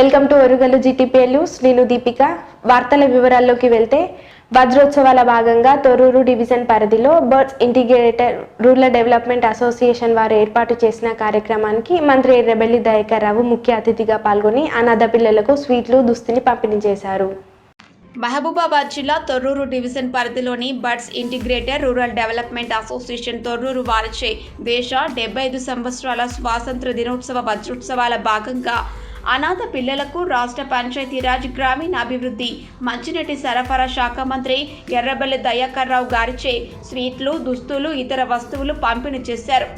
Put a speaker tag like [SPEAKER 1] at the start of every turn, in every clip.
[SPEAKER 1] Welcome to Orugallu GTPL news. నేను దీపిక. వార్తల వివరాల్లోకి వెళ్తే, వజ్రోత్సవాల భాగంగా తొర్రూరు డివిజన్ పరిధిలో birds integrated rural development association వారు ఏర్పాటు చేసిన కార్యక్రమానికి మంత్రి ఎర్రబెల్లి దయాకర్ రావు ముఖ్య అతిథిగా పాల్గొని అనాథ పిల్లలకు స్వీట్లు, దుస్తుని పంపిణీ చేశారు.
[SPEAKER 2] మహబూబాబాద్ జిల్లా తొర్రూరు డివిజన్ పరిధిలోని birds integrated rural development association Thorrur వారిచే దేశ 75 సంవత్సరాల స్వాతంత్ర దినోత్సవ వజ్రోత్సవాల భాగంగా అనాథ పిల్లలకు రాష్ట్ర పంచాయతీరాజ్ గ్రామీణాభివృద్ధి మంచినీటి సరఫరా శాఖ మంత్రి ఎర్రబెల్లి దయాకర్ రావు గారిచే స్వీట్లు, దుస్తులు, ఇతర వస్తువులు పంపిణీ చేశారు.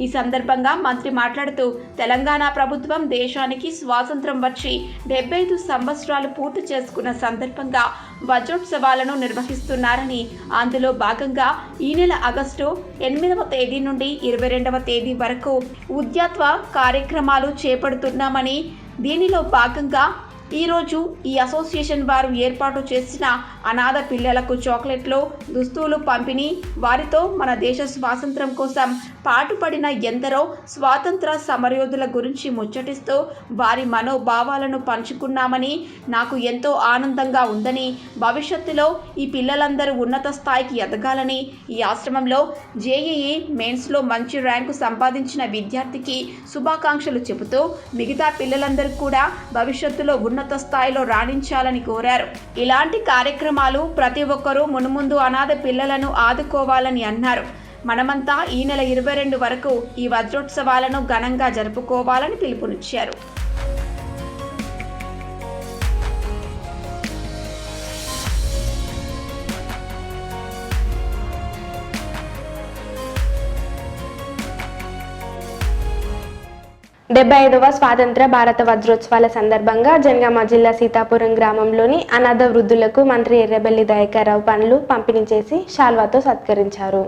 [SPEAKER 2] ఈ సందర్భంగా మంత్రి మాట్లాడుతూ, తెలంగాణ ప్రభుత్వం దేశానికి స్వాతంత్రం వచ్చి 75 సంవత్సరాలు పూర్తి చేసుకున్న సందర్భంగా వజ్రోత్సవాలను నిర్వహిస్తున్నారని, అందులో భాగంగా ఈ నెల ఆగస్టు 8వ తేదీ నుండి 22వ తేదీ వరకు ఉద్యాత్వ కార్యక్రమాలు చేపడుతున్నామని, దీనిలో భాగంగా ఈరోజు ఈ అసోసియేషన్ వారు ఏర్పాటు చేసిన అనాథ పిల్లలకు చాక్లెట్లు, దుస్తులు పంపిణీ, వారితో మన దేశ స్వాతంత్రం కోసం పాటుపడిన ఎందరో స్వాతంత్ర సమరయోధుల గురించి ముచ్చటిస్తూ వారి మనోభావాలను పంచుకున్నామని, నాకు ఎంతో ఆనందంగా ఉందని, భవిష్యత్తులో ఈ పిల్లలందరూ ఉన్నత స్థాయికి ఎదగాలని, ఈ ఆశ్రమంలో జేఈఈ మెయిన్స్లో మంచి ర్యాంకు సంపాదించిన విద్యార్థికి శుభాకాంక్షలు చెబుతూ మిగతా పిల్లలందరూ కూడా భవిష్యత్తులో ఉన్నత స్థాయిలో రాణించాలని కోరారు. ఇలాంటి కార్యక్రమాలు ప్రతి ఒక్కరూ మున్ముందు అనాథ పిల్లలను ఆదుకోవాలని అన్నారు. మనమంతా ఈ నెల 22 వరకు ఈ వజ్రోత్సవాలను ఘనంగా జరుపుకోవాలని పిలుపునిచ్చారు.
[SPEAKER 1] డెబ్బై 75వ స్వాతంత్ర భారత వజ్రోత్సవాల సందర్భంగా జనగామ జిల్లా సీతాపురం గ్రామంలోని అనాథ వృద్ధులకు మంత్రి ఎర్రబెల్లి దయాకర్ రావు పండ్లు పంపిణీ చేసి శాల్వాతో సత్కరించారు.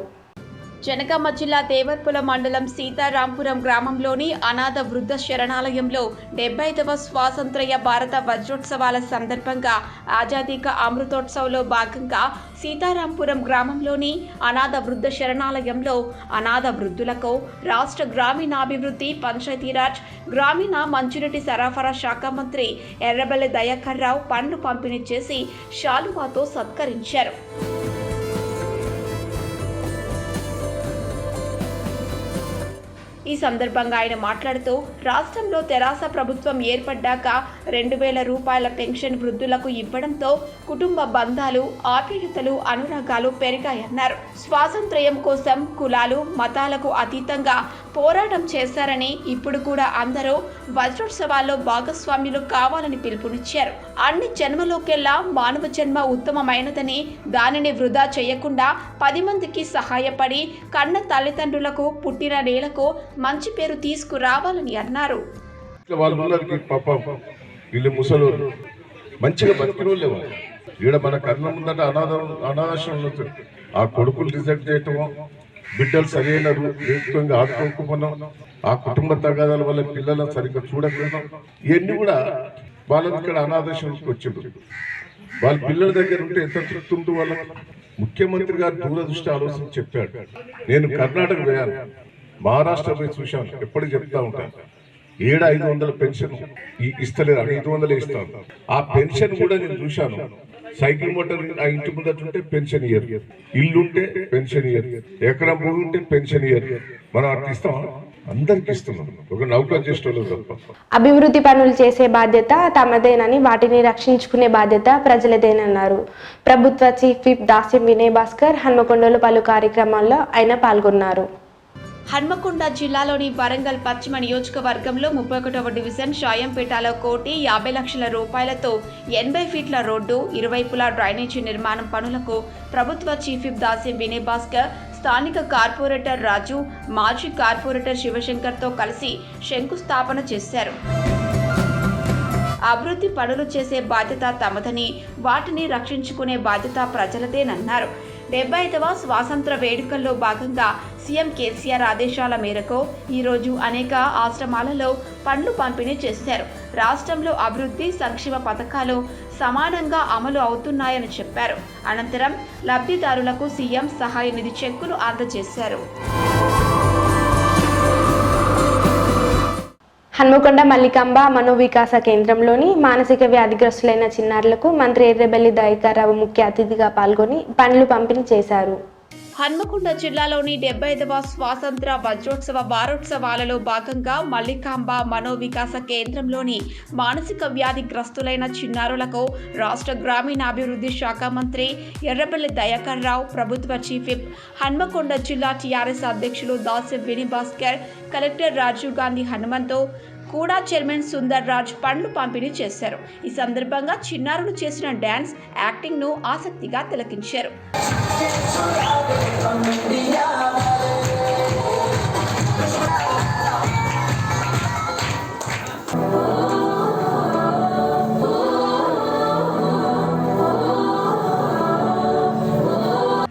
[SPEAKER 2] జనగామ జిల్లా దేవర్పుల మండలం సీతారాంపురం గ్రామంలోని అనాథ వృద్ధ శరణాలయంలో 75వ స్వాతంత్ర్య భారత వజ్రోత్సవాల సందర్భంగా ఆజాదీ కా అమృతోత్సవ్లో భాగంగా సీతారాంపురం గ్రామంలోని అనాథ వృద్ధ శరణాలయంలో అనాథ వృద్ధులకు రాష్ట్ర గ్రామీణాభివృద్ధి పంచాయతీరాజ్ గ్రామీణ మంచినీటి సరఫరా శాఖ మంత్రి ఎర్రబెల్లి దయాకర్ రావు పండ్లు పంపిణీ చేసి శాలువాతో సత్కరించారు. ఈ సందర్భంగా ఆయన మాట్లాడుతూ, రాష్ట్రంలో తెరాస ప్రభుత్వం ఏర్పడ్డాక 2000 రూపాయల పెన్షన్ వృద్ధులకు ఇవ్వడంతో కుటుంబ బంధాలు, ఆప్యాయతలు, అనురాగాలు పెరిగాయన్నారు. స్వాతంత్ర్యం కోసం కులాలు, మతాలకు అతీతంగా పోరాటం చేశారని, ఇప్పుడు కూడా అందరూ వజ్రోత్సవాల్లో భాగస్వామ్యులు కావాలని పిలుపునిచ్చారు. అన్ని జన్మలోకెల్లా మానవ జన్మ ఉత్తమమైనదని, దానిని వృధా చేయకుండా 10 మందికి సహాయపడి కన్న తల్లిదండ్రులకు, పుట్టిన నేలకు మంచి పేరు తీసుకురావాలని అన్నారు.
[SPEAKER 3] మంచిగా బతికినోళ్ళే ఈడ మన కళ్ళ ముందట అనాథాశ్రమంలో ఆ కొడుకులు రిజెక్ట్ చేయటం, బిడ్డలు సరైన రీతిగా ఆదుకోకపోవడం, ఆ కుటుంబ తగాదాల వల్ల పిల్లలను సరిగ్గా చూడకపోవడం, ఇవన్నీ కూడా వాళ్ళని ఇక్కడ అనాథాశ్రమంకి వచ్చిండ్రు. వాళ్ళ పిల్లల దగ్గర ఉంటే ఎంత తృప్తి ఉందో వాళ్ళ ముఖ్యమంత్రి గారు దూరదృష్టి ఆలోచన చెప్పాడు. నేను కర్ణాటక పోయాను, మహారాష్ట్ర పోయి చూశాను, ఎప్పటికీ చెప్తా ఉంటాను. 500 పెన్షన్ ఇస్తలేరు, 500 ఇస్తాను. ఆ పెన్షన్ కూడా నేను చూశాను. సైకిల్ మోటార్ ఆ ఇంటి ముందటుంటే పెన్షన్ ఇయర్, ఇల్లుంటే పెన్షన్ ఇయర్, ఎకరం భూమి ఉంటే పెన్షన్ ఇయర్. మనం అట్లా ఇస్తాం, అందరికి ఇస్తున్నాం, ఒక నౌకర్ చేసేటోళ్ళు తప్ప.
[SPEAKER 1] అభివృద్ధి పనులు చేసే బాధ్యత తమదేనని, వాటిని రక్షించుకునే బాధ్యత ప్రజలదేనన్నారు. ప్రభుత్వ చీఫ్ విప్ దాస్యం వినయ్ భాస్కర్ హన్మకొండలో పలు కార్యక్రమాల్లో ఆయన పాల్గొన్నారు.
[SPEAKER 2] హన్మకొండ జిల్లాలోని వరంగల్ పశ్చిమ నియోజకవర్గంలో 31వ డివిజన్ షాయంపేటలో 1,50 లక్షల రూపాయలతో 80 ఫీట్ల రోడ్డు, ఇరువైపులా డ్రైనేజీ నిర్మాణం పనులకు ప్రభుత్వ చీఫ్ విప్ దాస్యం వినయ్ భాస్కర్, స్థానిక కార్పొరేటర్ రాజు, మాజీ కార్పొరేటర్ శివశంకర్తో కలిసి శంకుస్థాపన చేశారు. అభివృద్ధి పనులు చేసే బాధ్యత తమదని, వాటిని రక్షించుకునే బాధ్యత ప్రజలదేనన్నారు. 75వ స్వాతంత్ర వేడుకల్లో భాగంగా సీఎం కేసీఆర్ ఆదేశాల మేరకు ఈరోజు అనేక ఆశ్రమాలలో పండ్లు పంపిణీ చేశారు. రాష్ట్రంలో అభివృద్ధి సంక్షేమ పథకాలు సమానంగా అమలు అవుతున్నాయని చెప్పారు. అనంతరం లబ్ధిదారులకు సీఎం సహాయ నిధి చెక్కులు అందజేశారు.
[SPEAKER 1] హన్మకొండ మల్లికాంబ మనోవికాస కేంద్రంలోని మానసిక వ్యాధిగ్రస్తులైన చిన్నారులకు మంత్రి ఎర్రబెల్లి దయాకర్ రావు ముఖ్య అతిథిగా పాల్గొని పండ్లు పంపిణీ చేశారు.
[SPEAKER 2] హన్మకొండ జిల్లాలోని 75వ స్వాతంత్ర వజ్రోత్సవ వారోత్సవాలలో భాగంగా మల్లికాంబ మనోవికాస కేంద్రంలోని మానసిక వ్యాధిగ్రస్తులైన చిన్నారులకు రాష్ట్ర గ్రామీణాభివృద్ధి శాఖ మంత్రి ఎర్రబెల్లి దయాకర్ రావు, ప్రభుత్వ చీఫ్ విప్ హన్మకొండ జిల్లా టీఆర్ఎస్ అధ్యక్షులు దాసెం వినిభాస్కర్, కలెక్టర్ రాజీవ్ గాంధీ హనుమంతో కూడా చైర్మన్ సుందర్ రాజ్ పండ్లు పంపిణీ చేశారు. ఈ సందర్భంగా చిన్నారులు చేసిన డ్యాన్స్, యాక్టింగ్ ను ఆసక్తిగా తిలకించారు.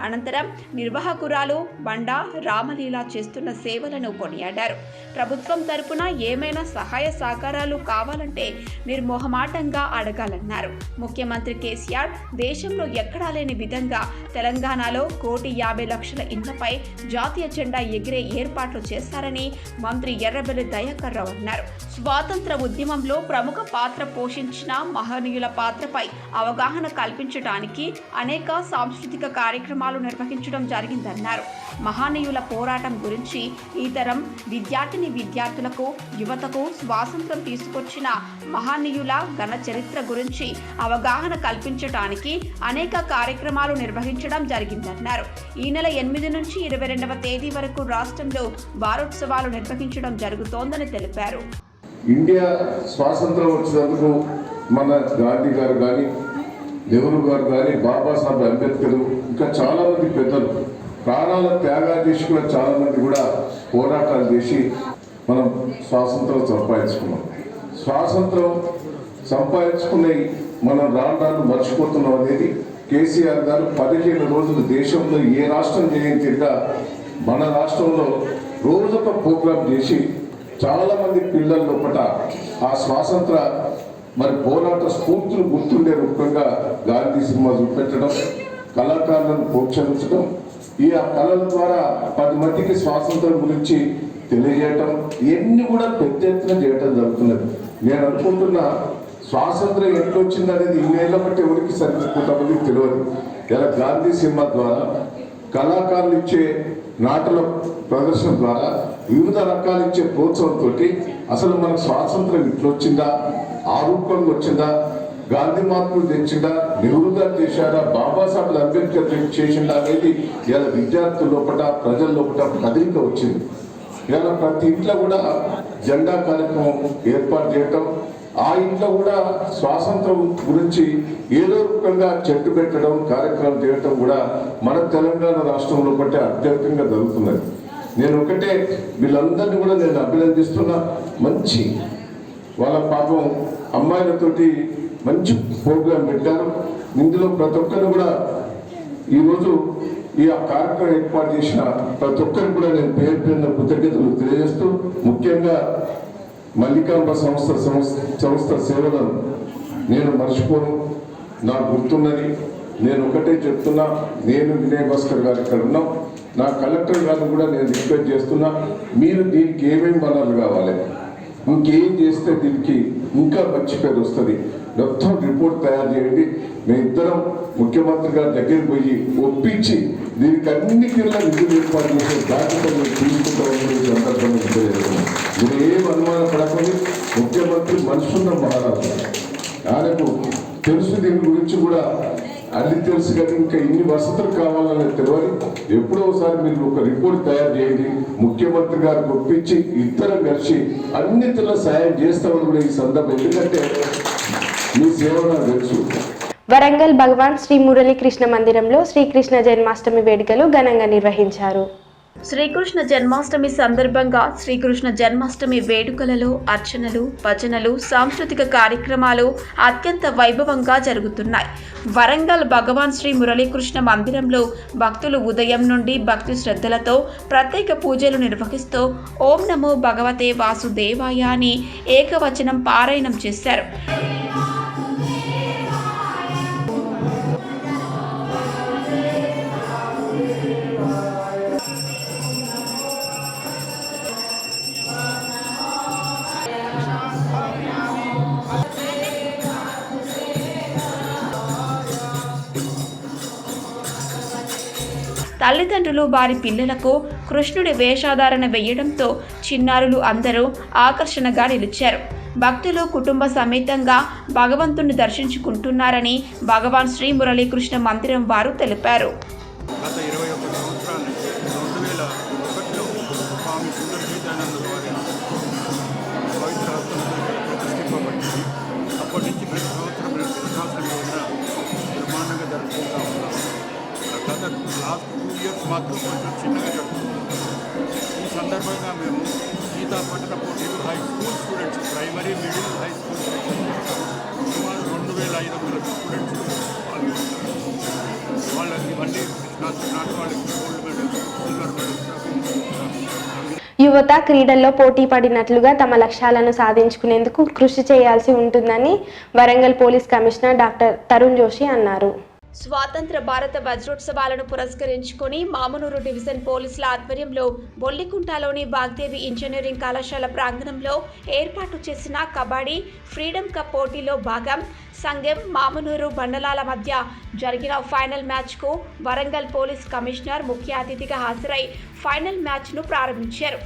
[SPEAKER 2] అనంతరం నిర్వాహకురాలు బండా రామలీల చేస్తున్న సేవలను కొనియాడారు. ప్రభుత్వం తరపున ఏమైనా సహాయ సహకారాలు కావాలంటే నిర్మోహమాటంగా అడగాలన్నారు. ముఖ్యమంత్రి కేసీఆర్ దేశంలో ఎక్కడా లేని విధంగా తెలంగాణలో 1,50,00,000 ఇండ్లపై జాతీయ జెండా ఎగిరే ఏర్పాట్లు చేశారని మంత్రి ఎర్రబెల్లి దయాకర్ రావు అన్నారు. స్వాతంత్ర ఉద్యమంలో ప్రముఖ పాత్ర పోషించిన మహనీయుల పాత్రపై అవగాహన కల్పించడానికి అనేక సాంస్కృతిక కార్యక్రమాలు నిర్వహించడం జరిగిందన్నారు. మహనీయుల పోరాటం గురించి ఈ తరం విద్యార్థులకు, యువతకు స్వాతంత్రం తీసుకొచ్చిన మహనీయుల ఘన చరిత్ర గురించి అవగాహన కల్పించడానికి అనేక కార్యక్రమాలు నిర్వహించడం జరిగిందన్నారు. ఈ నెల 8 నుంచి 22వ తేదీ వరకు రాష్ట్రంలో వారోత్సవాలు నిర్వహించడం జరుగుతోందని తెలిపారు.
[SPEAKER 3] ఇండియా స్వాతంత్రం వచ్చినందుకు మన గాంధీ గారు కానీ, నెహ్రూ గారు కానీ, బాబాసాహెబ్ అంబేద్కర్, ఇంకా చాలా మంది పెద్దలు ప్రాణాల త్యాగాలు చేసి కూడా చాలా మంది కూడా పోరాటాలు చేసి మనం స్వాతంత్రం సంపాదించుకున్నాం. స్వాతంత్రం సంపాదించుకునే మనం రాను మర్చిపోతున్నాం అనేది కేసీఆర్ గారు 15 రోజులు దేశంలో ఏ రాష్ట్రం చేయని తిరిగా మన రాష్ట్రంలో రోజొక ప్రోగ్రాం చేసి చాలా మంది పిల్లల లోపల ఆ స్వాతంత్ర పోరాట స్ఫూర్తిని గుర్తుండే రూపంగా గాంధీ సినిమా చూపెట్టడం, కళాకారులను ప్రోత్సహించడం, ఈ ఆ కళల ద్వారా 10 మందికి స్వాతంత్రం గురించి తెలియజేయటం, ఇవన్నీ కూడా పెద్ద ఎత్తున చేయటం జరుగుతున్నది. నేను అనుకుంటున్నా స్వాతంత్రం ఎట్లొచ్చింది అనేది ఇన్నేళ్ల బట్టి ఎవరికి కొంతమందికి తెలియదు. ఇలా గాంధీ సినిమా ద్వారా, కళాకారులు ఇచ్చే నాటల ప్రదర్శన ద్వారా, వివిధ రకాలు ఇచ్చే ప్రోత్సాహంతో అసలు మనకు స్వాతంత్రం ఇట్లొచ్చిందా, ఆ రూపంగా వచ్చిందా, గాంధీ మహాత్ముడు తెచ్చిందా, నెహ్రూ గారు చేశారా, బాబాసాహెబ్ అంబేద్కర్ చేసిందా అనేది ఇలా విద్యార్థుల లోపల, ప్రజల లోపల కదలిక వచ్చింది. ఇలా ప్రతి ఇంట్లో కూడా జెండా కార్యక్రమం ఏర్పాటు చేయటం, ఆ ఇంట్లో కూడా స్వాతంత్రం గురించి ఏదో రూపంగా చెట్టు పెట్టడం, కార్యక్రమం చేయటం కూడా మన తెలంగాణ రాష్ట్రంలో బట్టి అత్యధికంగా జరుగుతున్నది. నేను ఒకటే వీళ్ళందరినీ కూడా నేను అభినందిస్తున్నా. మంచి వాళ్ళ పాపం అమ్మాయిలతోటి మంచి ప్రోగ్రాం పెట్టారు. ఇందులో ప్రతి ఒక్కరు కూడా ఈరోజు ఈ కార్యక్రమం ఏర్పాటు చేసిన ప్రతి ఒక్కరికి కూడా నేను పేరు పేరున కృతజ్ఞతలు తెలియజేస్తూ, ముఖ్యంగా మల్లికాంబ సంస్థ సేవలను నేను మర్చిపోను, నాకు గుర్తున్నది. నేను ఒకటే చెప్తున్నా, నేను వినయ్ భాస్కర్ గారు ఇక్కడ ఉన్నాం, నా కలెక్టర్ గారిని కూడా నేను రిక్వెస్ట్ చేస్తున్నా, మీరు దీనికి ఏమేమి వనరులు కావాలి, ఇంకేం చేస్తే దీనికి ఇంకా మంచి పేరు వస్తుంది, మొత్తం రిపోర్ట్ తయారు చేయండి. మేమిద్దరం ముఖ్యమంత్రి గారి దగ్గరికి పోయి ఒప్పించి దీనికి అన్నిటిలో నిధులు ఏర్పాటు చేసే బాధ్యత మీరు తీసుకుంటామని సందర్భంగా తెలియజేస్తున్నాం. మీరు ఏం అనుమానం పడకండి, ముఖ్యమంత్రి మనసున్న మహారాజు, ఆయనకు తెలుసు దీని గురించి కూడా అన్ని తెలుసు. కానీ ఇంకా ఇన్ని వసతులు కావాలని తెలియదు. ఎప్పుడో ఒకసారి మీరు ఒక రిపోర్ట్ తయారు చేయండి, ముఖ్యమంత్రి గారికి ఒప్పించి ఇద్దరం కలిసి అన్నిటిలో సాయం చేస్తామని కూడా ఈ సందర్భం, ఎందుకంటే మీ సేవ నాకు తెలుసు.
[SPEAKER 1] వరంగల్ భగవాన్ శ్రీ మురళీకృష్ణ మందిరంలో శ్రీకృష్ణ జన్మాష్టమి వేడుకలు ఘనంగా నిర్వహించారు.
[SPEAKER 2] శ్రీకృష్ణ జన్మాష్టమి సందర్భంగా శ్రీకృష్ణ జన్మాష్టమి వేడుకలలో అర్చనలు, భజనలు, సాంస్కృతిక కార్యక్రమాలు అత్యంత వైభవంగా జరుగుతున్నాయి. వరంగల్ భగవాన్ శ్రీ మురళీకృష్ణ మందిరంలో భక్తులు ఉదయం నుండి భక్తి శ్రద్ధలతో ప్రత్యేక పూజలు నిర్వహిస్తూ ఓం నమో భగవతే వాసుదేవాయ అని ఏకవచనం పారాయణం చేశారు. తల్లిదండ్రులు వారి పిల్లలకు కృష్ణుడి వేషధారణ వేయడంతో చిన్నారులు అందరూ ఆకర్షణగా నిలిచారు. భక్తులు కుటుంబ సమేతంగా భగవంతుని దర్శించుకుంటున్నారని భగవాన్ శ్రీ మురళీకృష్ణ మందిరం వారు తెలిపారు.
[SPEAKER 4] గత 21 సంవత్సరాల నుంచి 2001లో స్వామి సుందర చైతన్యానంద వారి పవిత్ర హస్తంతో ప్రతిష్ఠింపబడింది. అప్పటి నుంచి ప్రతి సంవత్సరం కృష్ణాష్టమి రోజున బ్రహ్మాండంగా జరుపుకుంటూ ఉన్నాం. గత లాస్ట్ 2 ఇయర్స్ మాత్రం కొంచెం చిన్నగా జరుపుకుంటున్నాం. ఈ సందర్భంగా మేము గీతా పట్టణ పోటీలు high school students, primary, middle, high school సుమారు 2500 స్టూడెంట్స్ వాళ్ళకి మళ్ళీ నాటి వాళ్ళకి గోల్డ్ మెడల్, సిల్వర్ మెడల్.
[SPEAKER 1] యువత క్రీడల్లో పోటీ పడినట్లుగా తమ లక్ష్యాలను సాధించుకునేందుకు కృషి చేయాల్సి ఉంటుందని Warangal police commissioner doctor Tarun Joshi అన్నారు.
[SPEAKER 2] స్వాతంత్ర భారత వజ్రోత్సవాలను పురస్కరించుకొని మామునూరు డివిజన్ పోలీసుల ఆధ్వర్యంలో బొల్లికుంటలోని వాగ్దేవి ఇంజనీరింగ్ కళాశాల ప్రాంగణంలో ఏర్పాటు చేసిన కబడ్డీ ఫ్రీడమ్ కప్ పోటీలో భాగం సంఘం మామునూరు మండలాల మధ్య జరిగిన ఫైనల్ మ్యాచ్కు వరంగల్ పోలీస్ కమిషనర్ ముఖ్య అతిథిగా హాజరై ఫైనల్ మ్యాచ్ను ప్రారంభించారు.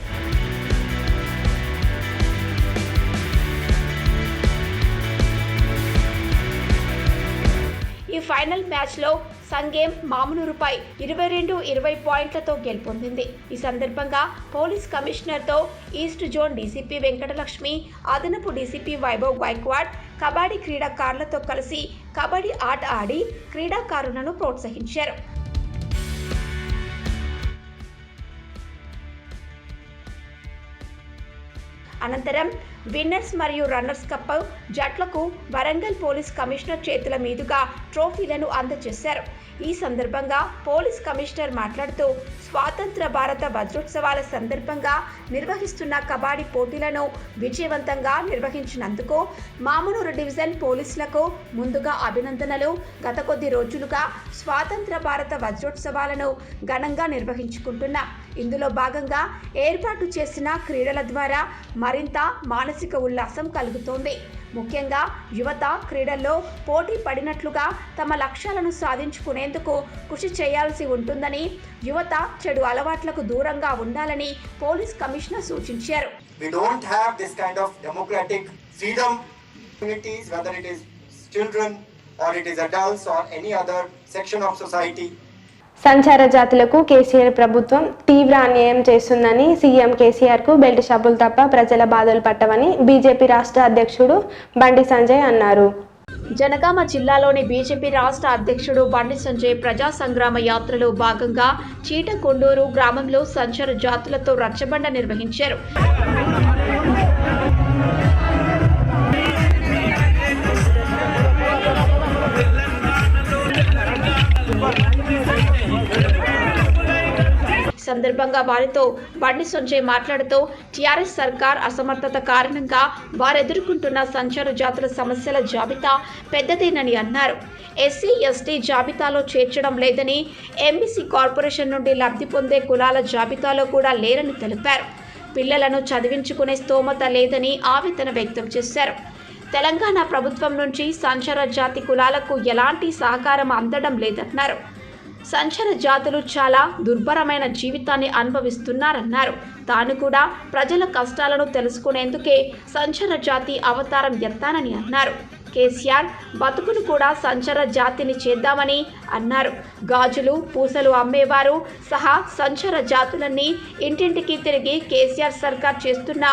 [SPEAKER 2] ఈ ఫైనల్ మ్యాచ్లో సంఘం మామునూరుపై 22-20 పాయింట్లతో గెలుపొందింది. ఈ సందర్భంగా పోలీస్ కమిషనర్తో ఈస్ట్ జోన్ డీసీపీ వెంకటలక్ష్మి, అదనపు డీసీపీ వైభవ్ గైక్వాడ్ కబడ్డీ క్రీడాకారులతో కలిసి కబడ్డీ ఆట ఆడి క్రీడాకారులను ప్రోత్సహించారు. అనంతరం విన్నర్స్ మరియు రన్నర్స్ కప్ జట్లకు వరంగల్ పోలీస్ కమిషనర్ చేతుల మీదుగా ట్రోఫీలను అందజేశారు. ఈ సందర్భంగా పోలీస్ కమిషనర్ మాట్లాడుతూ స్వాతంత్ర భారత వజ్రోత్సవాల సందర్భంగా నిర్వహిస్తున్న కబడ్డీ పోటీలను విజయవంతంగా నిర్వహించినందుకు మామునూరు డివిజన్ పోలీసులకు ముందుగా అభినందనలు. గత కొద్ది రోజులుగా స్వాతంత్ర భారత వజ్రోత్సవాలను ఘనంగా నిర్వహించుకుంటున్నాం. ఇందులో భాగంగా ఏర్పాటు చేసిన క్రీడల ద్వారా మరింత మానసిక ఉల్లాసం కలుగుతోంది. ముఖ్యంగా యువత క్రీడల్లో పోటీ పడినట్లుగా తమ లక్ష్యాలను సాధించుకునేందుకు కృషి చేయాల్సి ఉంటుందని, యువత చెడు అలవాట్లకు దూరంగా ఉండాలని పోలీస్ కమిషనర్ సూచించారు.
[SPEAKER 5] We don't have this kind of democratic freedom communities, whether it is children or it is adults or any other section of society.
[SPEAKER 1] సంచార జాతులకు కేసీఆర్ ప్రభుత్వం తీవ్ర అన్యాయం చేస్తుందని సీఎం కేసీఆర్కు బెల్ట్ షాపులు తప్ప ప్రజల బాధలు పట్టవని బీజేపీ రాష్ట్ర అధ్యక్షుడు బండి సంజయ్ అన్నారు.
[SPEAKER 2] జనగామ జిల్లాలోని బీజేపీ రాష్ట్ర అధ్యక్షుడు బండి సంజయ్ ప్రజా సంగ్రామ యాత్రలో భాగంగా చీటకొండూరు గ్రామంలో సంచార జాతులతో రచ్చబండ నిర్వహించారు. సందర్భంగా వారితో బండి సంజయ్ మాట్లాడుతూ టీఆర్ఎస్ సర్కార్ అసమర్థత కారణంగా వారు ఎదుర్కొంటున్న సంచార జాతుల సమస్యల జాబితా పెద్దదేనని అన్నారు. ఎస్సీ ఎస్టీ జాబితాలో చేర్చడం లేదని, ఎంబీసీ కార్పొరేషన్ నుండి లబ్ధి పొందే కులాల జాబితాలో కూడా లేరని తెలిపారు. పిల్లలను చదివించుకునే స్తోమత లేదని ఆవేదన వ్యక్తం చేశారు. తెలంగాణ ప్రభుత్వం నుంచి సంచార జాతి కులాలకు ఎలాంటి సహకారం అందడం లేదన్నారు. సంచార జాతులు చాలా దుర్భరమైన జీవితాన్ని అనుభవిస్తున్నారన్నారు. తాను కూడా ప్రజల కష్టాలను తెలుసుకునేందుకే సంచార జాతి అవతారం ఎత్తానని అన్నారు. కేసీఆర్ బతుకును కూడా సంచార జాతిని చేద్దామని అన్నారు. గాజులు, పూసలు అమ్మేవారు సహా సంచార జాతులన్నీ ఇంటింటికి తిరిగి కేసీఆర్ సర్కార్ చేస్తున్న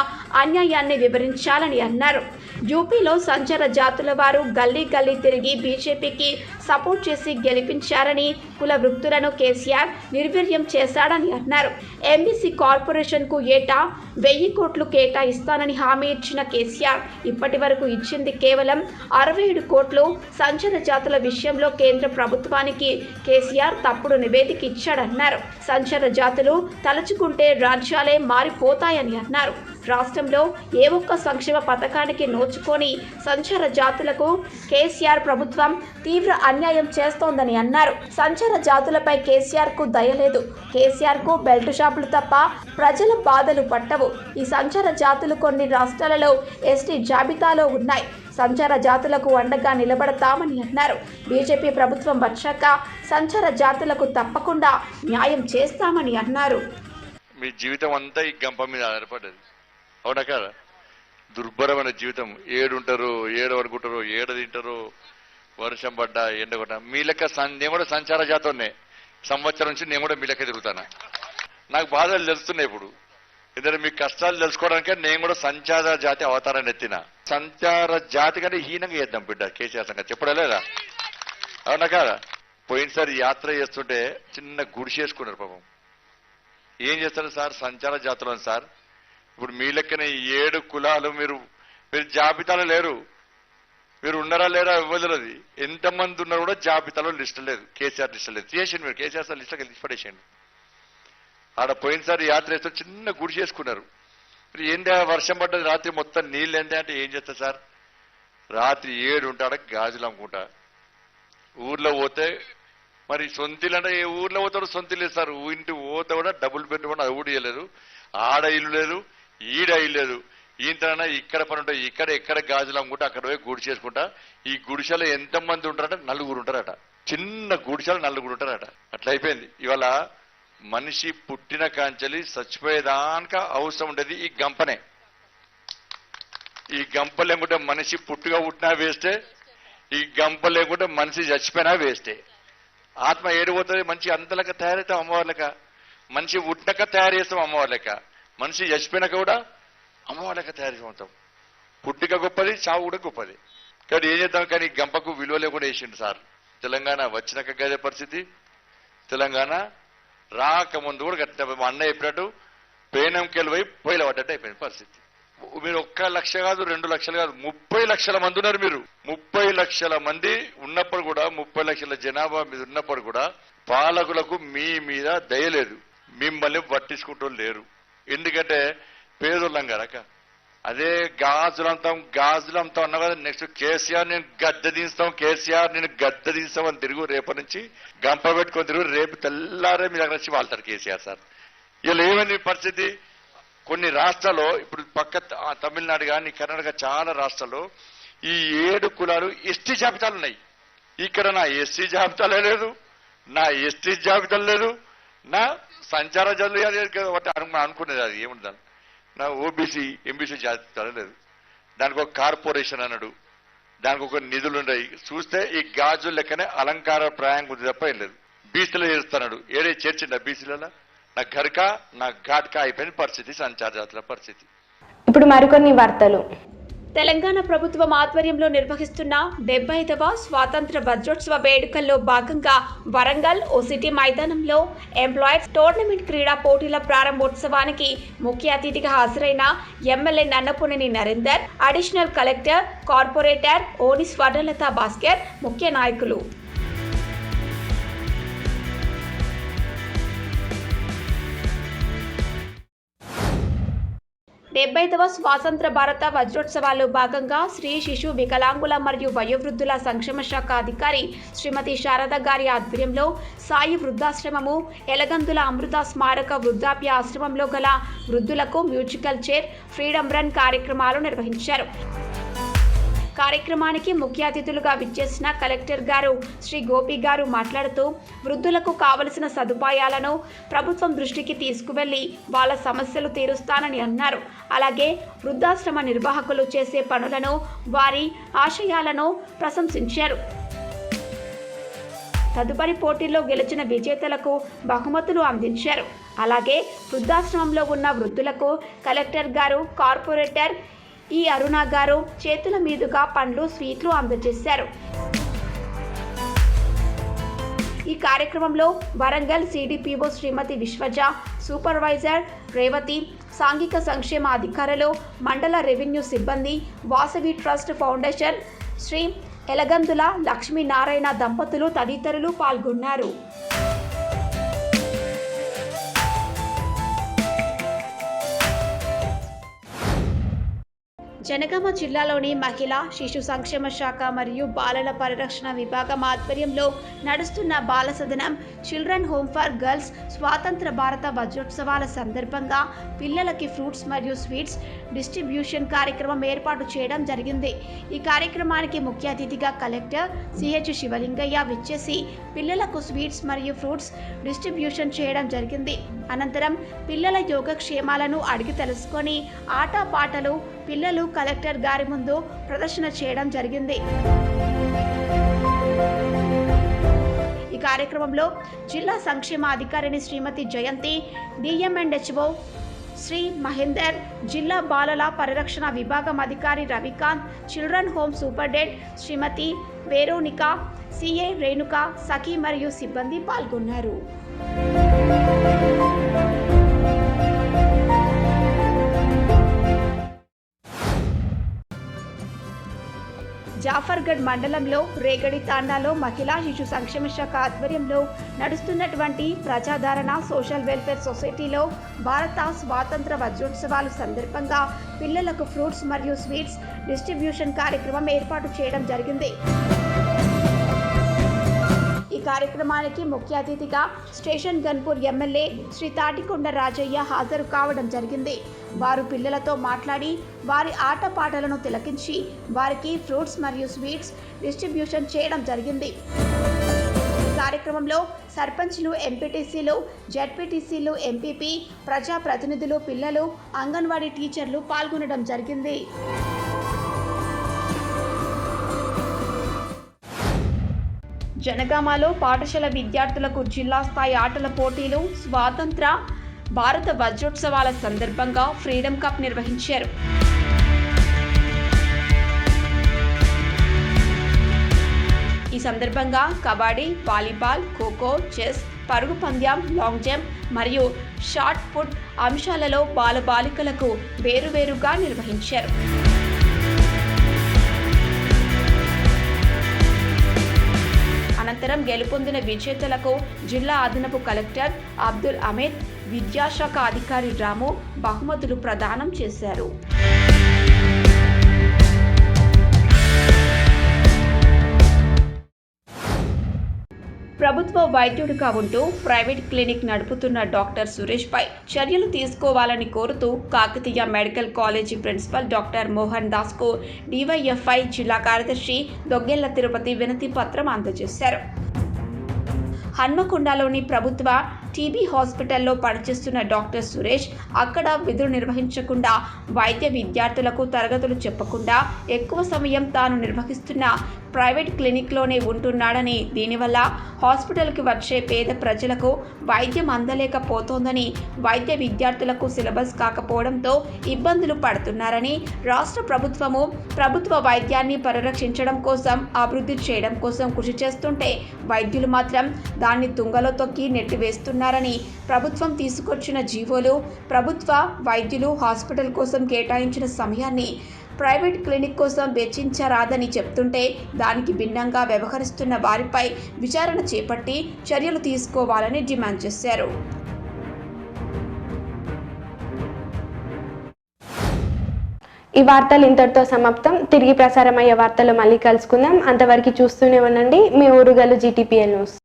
[SPEAKER 2] అన్యాయాన్ని వివరించాలని అన్నారు. యూపీలో సంచార జాతుల వారు గల్లీ గల్లీ తిరిగి బీజేపీకి సపోర్ట్ చేసి గెలిపించారని, కుల వృత్తులను కేసీఆర్ నిర్వీర్యం చేశాడని అన్నారు. ఎంబీసీ కార్పొరేషన్కు ఏటా 1000 కోట్లు కేటాయిస్తానని హామీ ఇచ్చిన కేసీఆర్ ఇప్పటి వరకు ఇచ్చింది కేవలం 67 కోట్లు. సంచార జాతుల విషయంలో కేంద్ర ప్రభుత్వానికి కేసీఆర్ తప్పుడు నివేదిక ఇచ్చాడన్నారు. సంచార జాతులు తలుచుకుంటే రాజ్యాలే మారిపోతాయని అన్నారు. రాష్ట్రంలో ఏ ఒక్క సంక్షేమ పథకానికి నోచుకొని సంచార జాతులకు కేసీఆర్ ప్రభుత్వం తీవ్ర అన్యాయం చేస్తోందని అన్నారు. సంచార జాతులపై కేసీఆర్కు దయలేదు. కేసీఆర్కు బెల్ట్ షాపులు తప్ప ప్రజల బాధలు పట్టవు. ఈ సంచార జాతులు కొన్ని రాష్ట్రాలలో ఎస్టీ జాబితాలో ఉన్నాయి. సంచార జాతులకు అండగా నిలబడతామని అన్నారు. బీజేపీ ప్రభుత్వం వచ్చాక సంచార జాతులకు తప్పకుండా న్యాయం చేస్తామని అన్నారు.
[SPEAKER 6] మీ జీవితం అంతా ఈ గంప మీద ఆధారపడ్డది, అవునా కదా? దుర్భరమైన జీవితం. ఏడుంటారు, ఏడు అనుకుంటారు, ఏడు తింటారు, వర్షం పడ్డా ఎండ కొట్టా. మీ లెక్క నేను కూడా సంచార జాతోనే. సంవత్సరం నుంచి నేను కూడా మీ లెక్క తిరుగుతాను. నాకు బాధలు తెలుస్తున్నాయి ఇప్పుడు. ఎందుకంటే మీ కష్టాలు తెలుసుకోవడానికే నేను కూడా సంచార జాతి అవతారాన్ని ఎత్తిన. సంచార జాతి కంటే హీనంగా చేద్దాం బిడ్డ కేసీఆర్ సంగతి చెప్పడలేదా, అవునా కదా? పోయినసారి యాత్ర చేస్తుంటే చిన్న గుడిసేసుకున్నారు పాపం. ఏం చేస్తారు సార్ సంచార జాతులను సార్? ఇప్పుడు మీ లెక్కన 7 కులాలు మీరు జాబితాలో లేరు. మీరు ఉన్నారా లేరా ఇవ్వలేదు. ఎంతమంది ఉన్నారు కూడా జాబితాలో లిస్ట్ లేదు. కేసీఆర్ లిస్ట్ లేదు. తీసేయండి మీరు. కేసీఆర్ సార్ లిస్టుకి లిస్ట్ పడేసేయండి. ఆడ పోయినసారి యాత్ర వేస్తే చిన్న గుడి చేసుకున్నారు. ఏంటి వర్షం పడ్డది రాత్రి మొత్తం నీళ్ళు ఏంటి అంటే ఏం చేస్తారు సార్? రాత్రి 7 ఉంటాడ గాజులు అమ్ముకుంటా. ఊర్లో పోతే మరి సొంతిలు అంటే ఏ ఊర్లో పోతాడు సొంతిలు ఇస్తారు. ఇంటి పోతే కూడా డబుల్ బెడ్రూమ్ అది కూడా ఇవ్వలేదు. ఆడ ఇల్లు లేదు, ఈడ ఇల్లు లేదు. ఈంతనైనా ఇక్కడ పని ఉంటాయి. ఎక్కడ గాజులు అమ్ముకుంటా అక్కడ పోయి గుడి చేసుకుంటా. ఈ గుడిసెలో ఎంతమంది ఉంటారట? 4 ఉంటారట. చిన్న గుడిసెలు 4 ఉంటారట. అట్లా అయిపోయింది. ఇవాళ మనిషి పుట్టిన కాంచెలి చచ్చిపోయేదానిక అవసరం ఉండేది ఈ గంపనే. ఈ గంప లేకుంటే మనిషి పుట్టుగా పుట్టినా వేస్తే, ఈ గంప లేకుంటే మనిషి చచ్చిపోయినా వేస్తే. ఆత్మ ఏడిపోతుంది. మనిషి అంతలక తయారవుతాం అమ్మవారి లెక్క. మనిషి పుట్టినాక తయారు చేస్తాం అమ్మవారి లెక్క. మనిషి చచ్చిపోయినాక కూడా అమ్మవారి లెక్క తయారు చేస్తాం. పుట్టిక గొప్పది, చావు కూడా గొప్పది. కానీ ఏం చేద్దాం? కానీ గంపకు విలువ లేకుండా వేసిండు సార్. తెలంగాణ వచ్చినాక గదే పరిస్థితి. తెలంగాణ రాకముందు కూడా గట్ట మా అన్న చెప్పినట్టు పేనంకెళ్ళి పోయి పొయ్యిల పడ్డట్టు అయిపోయింది పరిస్థితి. మీరు 1 లక్ష కాదు, 2 లక్షలు కాదు, 30 లక్షల మంది ఉన్నారు. మీరు 30 లక్షల మంది ఉన్నప్పుడు కూడా, 30 లక్షల జనాభా మీద ఉన్నప్పుడు కూడా పాలకులకు మీ మీద దయలేదు. మిమ్మల్ని పట్టించుకుంటూ లేరు. ఎందుకంటే పేదోళ్ళం కనుక. అదే గాజులంతాం అన్నా కదా. నెక్స్ట్ కేసీఆర్ నేను గద్దె దించుతాం, కేసీఆర్ నేను గద్దె దించుతామని తిరుగు. రేపటి నుంచి గంప పెట్టుకొని తిరుగు. రేపు తెల్లారే మీ దగ్గర వచ్చి వాళ్తారు కేసీఆర్ సార్. ఇలా ఏమైంది పరిస్థితి? కొన్ని రాష్ట్రాల్లో ఇప్పుడు పక్క తమిళనాడు కానీ కర్ణాటక చాలా రాష్ట్రాల్లో ఈ 7 కులాలు ఎస్టీ జాబితాలు ఉన్నాయి. ఇక్కడ నా ఎస్సీ జాబితాలే లేదు, నా ఎస్టీ జాబితాలు లేదు, నా సంచార జాబితా అనుకునేది అది ఏముందని. నా ఓబీసీ ఎంబీసీ జాబితాలే లేదు. దానికి ఒక కార్పొరేషన్ అన్నాడు, దానికి ఒక నిధులు ఉన్నాయి. చూస్తే ఈ గాజుల లెక్కనే అలంకార ప్రాయంగా ఉంది తప్ప ఏం లేదు. బీసీలో చేస్తున్నాడు. ఏడే చేర్చిండ బీసీలలో? నా ఘర్కా నా ఘాట్కా అయిపోయిన పరిస్థితి సంచార జాతుల పరిస్థితి.
[SPEAKER 1] ఇప్పుడు మరికొన్ని వార్తలు.
[SPEAKER 2] తెలంగాణ ప్రభుత్వం ఆధ్వర్యంలో నిర్వహిస్తున్న 75వ స్వాతంత్ర వజ్రోత్సవ వేడుకల్లో భాగంగా వరంగల్ ఓసిటీ మైదానంలో ఎంప్లాయీస్ టోర్నమెంట్ క్రీడా పోటీల ప్రారంభోత్సవానికి ముఖ్య అతిథిగా హాజరైన MLA Nannapuneni Narender, additional collector, corporator ఓని స్వర్ణలత భాస్కర్ ముఖ్య నాయకులు. 75వ స్వాతంత్ర భారత వజ్రోత్సవాల్లో భాగంగా శ్రీ శిశు వికలాంగుల మరియు వయోవృద్ధుల సంక్షేమ శాఖ అధికారి శ్రీమతి శారద గారి ఆధ్వర్యంలో సాయి వృద్ధాశ్రమము, ఎలగందుల అమృత స్మారక వృద్ధాప్య ఆశ్రమంలో గల వృద్ధులకు మ్యూజికల్ చైర్, ఫ్రీడమ్ రన్ కార్యక్రమాలు నిర్వహించారు. కార్యక్రమానికి ముఖ్య అతిథులుగా విచ్చేసిన కలెక్టర్ గారు శ్రీ గోపి గారు మాట్లాడుతూ వృద్ధులకు కావలసిన సదుపాయాలను ప్రభుత్వం దృష్టికి తీసుకువెళ్లి వాళ్ళ సమస్యలు తీరుస్తానని అన్నారు. అలాగే వృద్ధాశ్రమ నిర్వాహకులు చేసే పనులను, వారి ఆశయాలను ప్రశంసించారు. తదుపరి పోటీల్లో గెలిచిన విజేతలకు బహుమతులు అందించారు. అలాగే వృద్ధాశ్రమంలో ఉన్న వృద్ధులకు కలెక్టర్ గారు, కార్పొరేటర్ ఈ అరుణ గారు చేతుల మీదుగా పండ్లు, స్వీట్లు అందజేశారు. ఈ కార్యక్రమంలో వరంగల్ సిడిపిఓ శ్రీమతి విశ్వజ, సూపర్వైజర్ రేవతి, సాంఘిక సంక్షేమ అధికారులు, మండల రెవెన్యూ సిబ్బంది, వాసవి ట్రస్ట్ ఫౌండేషన్ శ్రీ ఎలగందుల లక్ష్మీనారాయణ దంపతులు తదితరులు పాల్గొన్నారు. జనగామ జిల్లాలోని మహిళా శిశు సంక్షేమ శాఖ మరియు బాలల పరిరక్షణ విభాగం ఆధ్వర్యంలో నడుస్తున్న బాల సదనం చిల్డ్రన్ హోమ్ ఫర్ గర్ల్స్ స్వాతంత్ర భారత వజ్రోత్సవాల సందర్భంగా పిల్లలకి ఫ్రూట్స్ మరియు స్వీట్స్ డిస్ట్రిబ్యూషన్ కార్యక్రమం ఏర్పాటు చేయడం జరిగింది. ఈ కార్యక్రమానికి ముఖ్య అతిథిగా కలెక్టర్ సిహెచ్ శివలింగయ్య విచ్చేసి పిల్లలకు స్వీట్స్ మరియు ఫ్రూట్స్ డిస్ట్రిబ్యూషన్ చేయడం జరిగింది. అనంతరం పిల్లల యోగక్షేమాలను అడిగి తెలుసుకొని ఆటపాటలు పిల్లలు కలెక్టర్ గారి ముందు ప్రదర్శన చేయడం జరిగింది. ఈ కార్యక్రమంలో జిల్లా సంక్షేమ అధికారిని శ్రీమతి జయంతి, డిఎంఎండ్హెచ్ఓ శ్రీ మహేందర్, జిల్లా బాలల పరిరక్షణ విభాగం అధికారి రవికాంత్, చిల్డ్రన్ హోమ్ సూపరింటెండెంట్ శ్రీమతి వేరోనికా, సిఐ రేణుక, సఖి మరియు సిబ్బంది పాల్గొన్నారు. జాఫర్గఢ్ మండలంలో రేగడి తాండాలో మహిళా శిశు సంక్షేమ శాఖ ఆధ్వర్యంలో నడుస్తున్నటువంటి ప్రజాదరణ సోషల్ వెల్ఫేర్ సొసైటీలో భారత స్వాతంత్ర వజ్రోత్సవాల సందర్భంగా పిల్లలకు ఫ్రూట్స్ మరియు స్వీట్స్ డిస్ట్రిబ్యూషన్ కార్యక్రమం ఏర్పాటు చేయడం జరిగింది. ఈ కార్యక్రమానికి ముఖ్య అతిథిగా స్టేషన్ గన్పూర్ ఎమ్మెల్యే శ్రీ తాటికొండ రాజయ్య హాజరు కావడం జరిగింది. వారు పిల్లలతో మాట్లాడి వారి ఆటపాటలను తిలకించి వారికి ఫ్రూట్స్ మరియు స్వీట్స్ డిస్ట్రిబ్యూషన్ చేయడం జరిగింది. కార్యక్రమంలో సర్పంచ్లు, ఎంపీటీసీలు, జెడ్పీటీసీలు, ఎంపీపీ, ప్రజాప్రతినిధులు, పిల్లలు, అంగన్వాడీ టీచర్లు పాల్గొనడం జరిగింది. జనగామలో పాఠశాల విద్యార్థులకు జిల్లా స్థాయి ఆటల పోటీలు స్వాతంత్ర భారత వజ్రోత్సవాల సందర్భంగా ఫ్రీడమ్ కప్ నిర్వహించారు. ఈ సందర్భంగా కబడ్డీ, వాలీబాల్, ఖోఖో, చెస్, పరుగు పంద్యం, లాంగ్ జంప్ మరియు షాట్ పుట్ అంశాలలో బాలబాలికలకు వేరువేరుగా నిర్వహించారు. అనంతరం గెలుపొందిన విజేతలకు జిల్లా అదనపు కలెక్టర్ అబ్దుల్ అమీద్, విద్యాశాఖ అధికారి రాము బహుమతులు ప్రదానం చేశారు. ప్రభుత్వ వైద్యుడిగా ఉంటూ ప్రైవేట్ క్లినిక్ నడుపుతున్న డాక్టర్ సురేష్ పై చర్యలు తీసుకోవాలని కోరుతూ Kakatiya medical college principal doctor Mohan Das కు డివైఎఫ్ఐ జిల్లా కార్యదర్శి దొగ్గెళ్ల తిరుపతి వినతి పత్రం అందజేశారు. హన్మకొండలోని ప్రభుత్వ టీబీ హాస్పిటల్లో పనిచేస్తున్న డాక్టర్ సురేష్ అక్కడ విధులు నిర్వహించకుండా వైద్య విద్యార్థులకు తరగతులు చెప్పకుండా ఎక్కువ సమయం తాను నిర్వహిస్తున్న ప్రైవేట్ క్లినిక్లోనే ఉంటున్నాడని, దీనివల్ల హాస్పిటల్కి వచ్చే పేద ప్రజలకు వైద్యం అందలేకపోతోందని, వైద్య విద్యార్థులకు సిలబస్ కాకపోవడంతో ఇబ్బందులు పడుతున్నారని, రాష్ట్ర ప్రభుత్వము ప్రభుత్వ వైద్యాన్ని పరిరక్షించడం కోసం, అభివృద్ధి చేయడం కోసం కృషి చేస్తుంటే వైద్యులు మాత్రం దాన్ని తుంగలో తొక్కి నెట్టివేస్తున్నారని, ప్రభుత్వం తీసుకొచ్చిన జీవోలు ప్రభుత్వ వైద్యులు హాస్పిటల్ కోసం కేటాయించిన సమయాన్ని ప్రైవేట్ క్లినిక్ కోసం వెచ్చించరాదని చెప్తుంటే దానికి భిన్నంగా వ్యవహరిస్తున్న వారిపై విచారణ చేపట్టి చర్యలు తీసుకోవాలని డిమాండ్ చేశారు.
[SPEAKER 1] ఈ వార్తలు ఇంతటితో సమాప్తం. తిరిగి ప్రసారమయ్యే వార్తలు మళ్ళీ కలుసుకుందాం. అంతవరకు చూస్తూనే ఉండండి మీ ఊరుగల్లు GTPL న్యూస్.